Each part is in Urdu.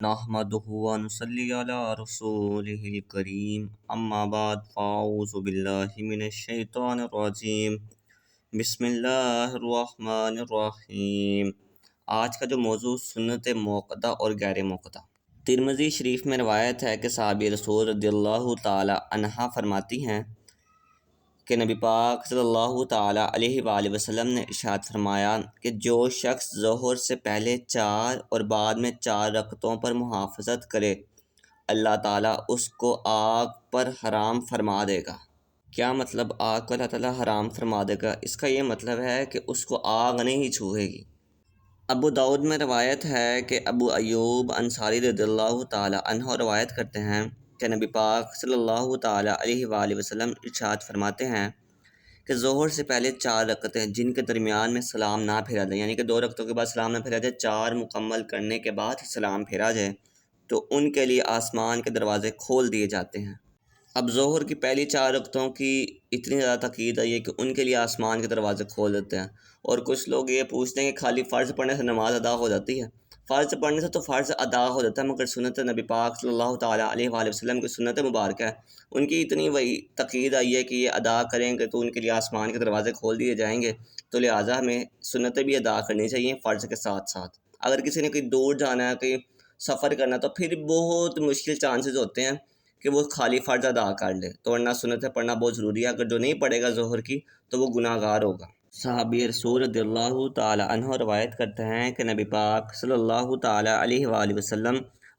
نحمده ونصلي على رسوله الكريم اما بعد فاعوذ باللہ من الشیطان الرجیم بسم اللہ الرحمن الرحیم۔ آج کا جو موضوع سنت موقدہ اور غیر موقدہ۔ ترمذی شریف میں روایت ہے کہ صحابی رسول رضی اللہ تعالی عنہا فرماتی ہیں کہ نبی پاک صلی اللہ تعالیٰ علیہ وآلہ وسلم نے ارشاد فرمایا کہ جو شخص ظہر سے پہلے 4 اور بعد میں 4 رکعتوں پر محافظت کرے اللہ تعالیٰ اس کو آگ پر حرام فرما دے گا۔ کیا مطلب آگ کو اللہ تعالیٰ حرام فرما دے گا؟ اس کا یہ مطلب ہے کہ اس کو آگ نہیں چھوئے گی۔ ابو داؤد میں روایت ہے کہ ابو ایوب انصاری رضی اللہ تعالیٰ عنہ روایت کرتے ہیں کہ نبی پاک صلی اللہ تعالیٰ علیہ وآلہ وسلم ارشاد فرماتے ہیں کہ ظہر سے پہلے 4 رکعتیں جن کے درمیان میں سلام نہ پھیرا جائے، یعنی کہ 2 رکعتوں کے بعد سلام نہ پھیرا جائے، 4 مکمل کرنے کے بعد سلام پھیرا جائے تو ان کے لیے آسمان کے دروازے کھول دیے جاتے ہیں۔ اب ظہر کی پہلی 4 رکعتوں کی اتنی زیادہ تاکید آئی ہے کہ ان کے لیے آسمان کے دروازے کھول دیتے ہیں، اور کچھ لوگ یہ پوچھتے ہیں کہ خالی فرض پڑھنے سے نماز ادا ہو جاتی ہے۔ فرض پڑھنے سے تو فرض ادا ہو جاتا ہے، مگر سنت نبی پاک صلی اللہ تعالیٰ علیہ وآلہ وسلم کی سنت مبارکہ ہے، ان کی اتنی وہی تاکید آئی ہے کہ یہ ادا کریں گے تو ان کے لیے آسمان کے دروازے کھول دیے جائیں گے، تو لہٰذا ہمیں سنتیں بھی ادا کرنی چاہیے فرض کے ساتھ ساتھ۔ اگر کسی نے کہیں دور جانا ہے، کہیں سفر کرنا ہے، تو پھر بہت مشکل چانسز ہوتے ہیں کہ وہ خالی فرض ادا کر لے، تو ورنہ سنتیں پڑھنا بہت ضروری ہے۔ اگر جو نہیں پڑھے گا ظہر کی تو وہ گناہ گار ہوگا۔ صحابی رسول رضی اللہ تعالیٰ عنہ روایت کرتے ہیں کہ نبی پاک صلی اللہ تعالیٰ علیہ وآلہ وسلم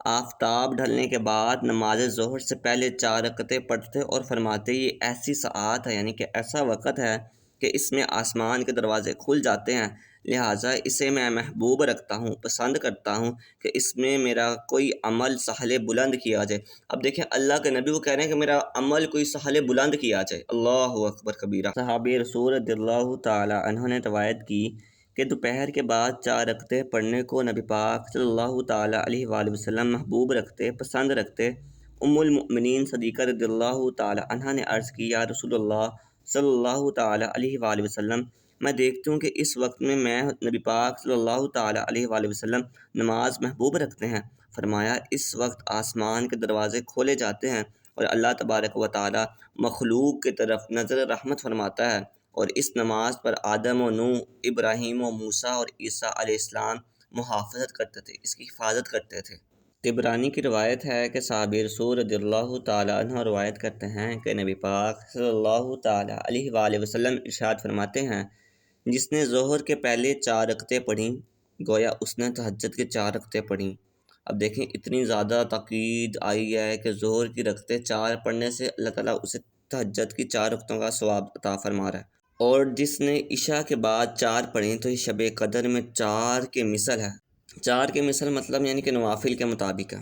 آفتاب ڈھلنے کے بعد نماز ظہر سے پہلے 4 رکعتیں پڑھتے اور فرماتے یہ ایسی ساعت ہے، یعنی کہ ایسا وقت ہے کہ اس میں آسمان کے دروازے کھل جاتے ہیں، لہٰذا اسے میں محبوب رکھتا ہوں، پسند کرتا ہوں کہ اس میں میرا کوئی عمل سہل بلند کیا جائے۔ اب دیکھیں اللہ کے نبی کو کہہ رہے ہیں کہ میرا عمل کوئی سہل بلند کیا جائے، اللہ اکبر کبیرہ۔ صحابی رسول رضی اللہ تعالیٰ عنہ نے روایت کی کہ دوپہر کے بعد 4 رکعتیں پڑھنے کو نبی پاک صلی اللہ تعالیٰ علیہ وآلہ وسلم محبوب رکھتے، پسند رکھتے۔ ام المؤمنین صدیقہ رضی اللہ تعالیٰ عنہ نے عرض کی یا رسول اللہ صلی اللہ تعالیٰ علیہ وآلہ وسلم، میں دیکھتی ہوں کہ اس وقت میں نبی پاک صلی اللہ تعالیٰ علیہ وآلہ وسلم نماز محبوب رکھتے ہیں۔ فرمایا اس وقت آسمان کے دروازے کھولے جاتے ہیں اور اللہ تبارک و تعالیٰ مخلوق کی طرف نظر رحمت فرماتا ہے، اور اس نماز پر آدم و نوح، ابراہیم و موسیٰ اور عیسیٰ علیہ السلام محافظت کرتے تھے، اس کی حفاظت کرتے تھے۔ طبرانی کی روایت ہے کہ صحابی رسول رضی اللہ تعالیٰ عنہ روایت کرتے ہیں کہ نبی پاک صلی اللہ تعالیٰ علیہ وآلہ وسلم ارشاد فرماتے ہیں جس نے ظہر کے پہلے 4 رکعتیں پڑھیں گویا اس نے تہجد کے 4 رکعتیں پڑھیں۔ اب دیکھیں اتنی زیادہ تاکید آئی ہے کہ ظہر کی رکعتیں 4 پڑھنے سے اللہ تعالیٰ اسے تہجد کی 4 رکعتوں کا ثواب عطا فرما رہا ہے، اور جس نے عشاء کے بعد 4 پڑھیں تو یہ شب قدر میں 4 کے مثل ہے۔ 4 کے مثل مطلب یعنی کہ نوافل کے مطابق ہے۔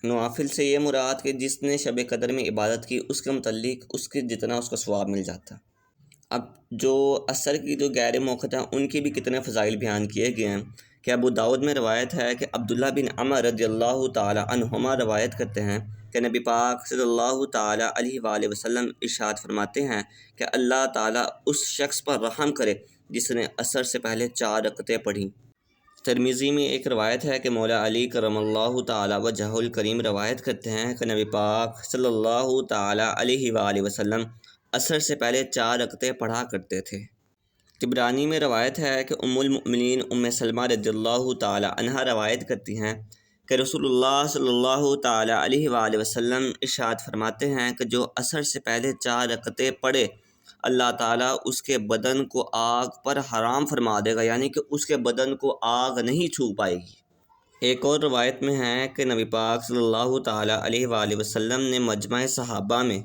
نوافل سے یہ مراد کہ جس نے شب قدر میں عبادت کی اس کے متعلق اس کے جتنا اس کو ثواب مل جاتا ہے۔ اب جو عصر کی جو غیر موقدہ ہیں ان کی بھی کتنے فضائل بیان کیے گئے ہیں کہ ابو داؤد میں روایت ہے کہ عبداللہ بن عمر رضی اللہ تعالیٰ عنہما روایت کرتے ہیں کہ نبی پاک صلی اللہ تعالیٰ علیہ وآلہ وسلم ارشاد فرماتے ہیں کہ اللہ تعالیٰ اس شخص پر رحم کرے جس نے عصر سے پہلے 4 رکعتیں پڑھیں۔ ترمذی میں ایک روایت ہے کہ مولا علی کرم اللہ تعالیٰ وجہہ الکریم روایت کرتے ہیں کہ نبی پاک صلی اللہ تعالیٰ علیہ وآلہ وسلم عصر سے پہلے 4 رکعتیں پڑھا کرتے تھے۔ طبرانی میں روایت ہے کہ ام المؤمنین ام سلمہ رضی اللہ تعالیٰ عنہا روایت کرتی ہیں کہ رسول اللہ صلی اللہ تعالیٰ علیہ وآلہ وسلم ارشاد فرماتے ہیں کہ جو عصر سے پہلے 4 رکعتیں پڑھے اللہ تعالیٰ اس کے بدن کو آگ پر حرام فرما دے گا، یعنی کہ اس کے بدن کو آگ نہیں چھو پائے گی۔ ایک اور روایت میں ہے کہ نبی پاک صلی اللہ تعالیٰ علیہ وآلہ وسلم نے مجمع صحابہ میں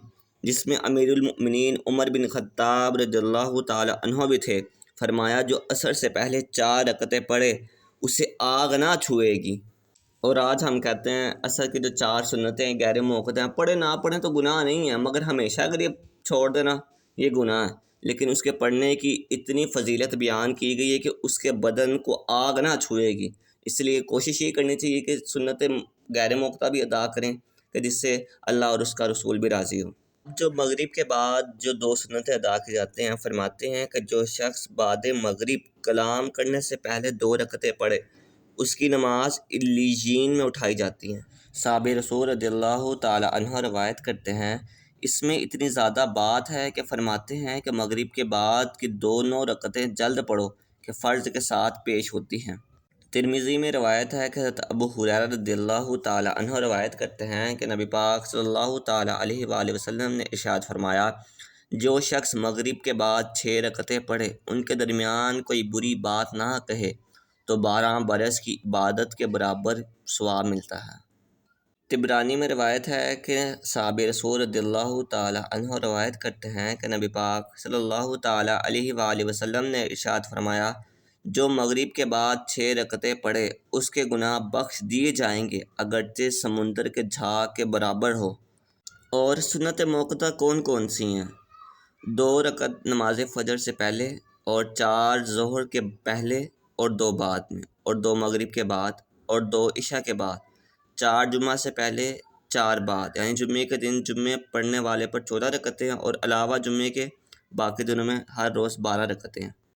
جس میں امیر المؤمنین عمر بن خطاب رضی اللہ تعالیٰ عنہ بھی تھے، فرمایا جو عصر سے پہلے 4 رکعتیں پڑھے اسے آگ نہ چھوئے گی۔ اور آج ہم کہتے ہیں عصر کی جو 4 سنتیں غیر موقدہ ہیں پڑھے نہ پڑھیں تو گناہ نہیں ہے، مگر ہمیشہ اگر یہ چھوڑ دینا یہ گناہ ہے، لیکن اس کے پڑھنے کی اتنی فضیلت بیان کی گئی ہے کہ اس کے بدن کو آگ نہ چھوئے گی، اس لیے کوشش یہ کرنی چاہیے کہ سنتیں غیر موقدہ بھی ادا کریں کہ جس سے اللہ اور اس کا رسول بھی راضی ہو۔ جو مغرب کے بعد جو 2 سنتیں ادا کی جاتے ہیں فرماتے ہیں کہ جو شخص بعد مغرب کلام کرنے سے پہلے 2 رکعتیں پڑھے اس کی نماز علیین میں اٹھائی جاتی ہیں۔ صحابہ رسول رضی اللہ تعالی عنہ روایت کرتے ہیں، اس میں اتنی زیادہ بات ہے کہ فرماتے ہیں کہ مغرب کے بعد کی 2 رکعتیں جلد پڑھو کہ فرض کے ساتھ پیش ہوتی ہیں۔ ترمذی میں روایت ہے کہ حضرت ابو ہریرہ رضی اللہ تعالی عنہ روایت کرتے ہیں کہ نبی پاک صلی اللہ تعالی علیہ وآلہ وسلم نے ارشاد فرمایا، جو شخص مغرب کے بعد 6 رکعتیں پڑھے، ان کے درمیان کوئی بری بات نہ کہے تو 12 برس کی عبادت کے برابر ثواب ملتا ہے۔ طبرانی میں روایت ہے کہ صحابہ رسول رضی اللہ تعالی عنہ روایت کرتے ہیں کہ نبی پاک صلی اللہ تعالی علیہ وآلہ وسلم نے ارشاد فرمایا، جو مغرب کے بعد 6 رکعتیں پڑھے اس کے گناہ بخش دیے جائیں گے اگرچہ سمندر کے جھاگ کے برابر ہو۔ اور سنت موقوتہ کون کون سی ہیں؟ 2 رکعت نماز فجر سے پہلے، اور 4 ظہر کے پہلے اور 2 بعد میں، اور 2 مغرب کے بعد اور 2 عشاء کے بعد، 4 جمعہ سے پہلے، 4 بعد، یعنی جمعے کے دن جمعے پڑھنے والے پر 14 رکعتیں اور علاوہ جمعے کے باقی دنوں میں ہر روز 12 رکعتیں ہیں۔